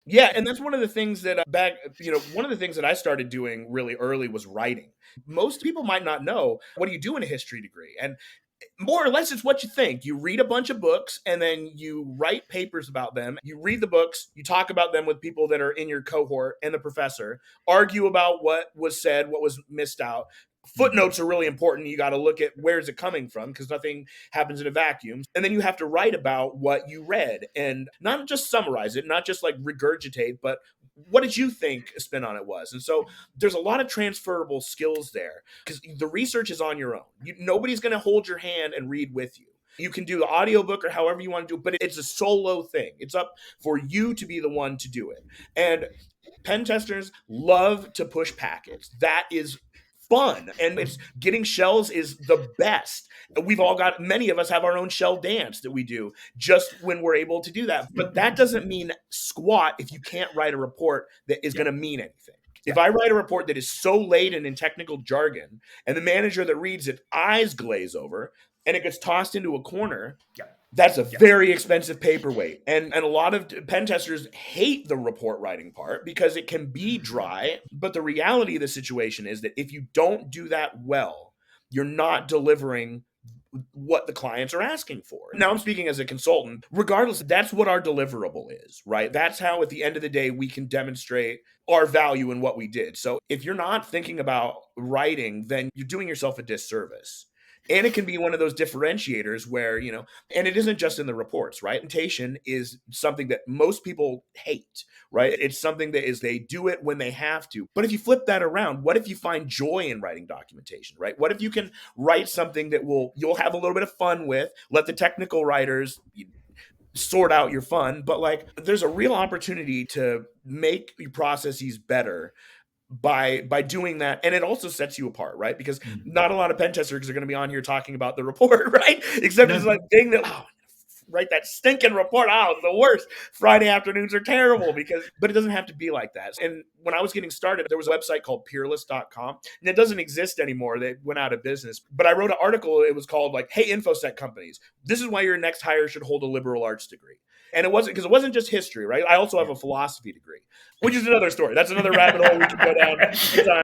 Yeah, and that's one of the things that one of the things that I started doing really early was writing. Most people might not know, what do you do in a history degree? And more or less, it's what you think. You read a bunch of books and then you write papers about them. You read the books, you talk about them with people that are in your cohort and the professor, argue about what was said, what was missed out. Footnotes are really important. You got to look at where's it coming from because nothing happens in a vacuum. And then you have to write about what you read and not just summarize it, not just like regurgitate, but what did you think a spin on it was? And so there's a lot of transferable skills there because the research is on your own. Nobody's going to hold your hand and read with you. You can do the audiobook or however you want to do it, but it's a solo thing. It's up for you to be the one to do it. And pen testers love to push packets. That is fun. And it's getting shells is the best. We've all got, many of us have our own shell dance that we do just when we're able to do that. But that doesn't mean squat if you can't write a report that is going to mean anything. If I write a report that is so laden in technical jargon and the manager that reads it eyes glaze over and it gets tossed into a corner, that's a very expensive paperweight. And a lot of pen testers hate the report writing part because it can be dry. But the reality of the situation is that if you don't do that well, you're not delivering what the clients are asking for. Now I'm speaking as a consultant. Regardless, that's what our deliverable is, right? That's how at the end of the day, we can demonstrate our value in what we did. So if you're not thinking about writing, then you're doing yourself a disservice. And it can be one of those differentiators where, and it isn't just in the reports, right? Documentation is something that most people hate, right? It's something that is they do it when they have to. But if you flip that around, what if you find joy in writing documentation, right? What if you can write something that you'll have a little bit of fun with, let the technical writers sort out your fun, but like there's a real opportunity to make your processes better by doing that. And it also sets you apart, right? Because not a lot of pen testers are going to be on here talking about the report, right? Except it's like thing that, write that stinking report out. The worst. Friday afternoons are terrible but it doesn't have to be like that. And when I was getting started, there was a website called peerless.com and it doesn't exist anymore. They went out of business, but I wrote an article. It was called like, hey, InfoSec companies, this is why your next hire should hold a liberal arts degree. And it wasn't just history, right? I also have a philosophy degree, which is another story. That's another rabbit hole we can go down.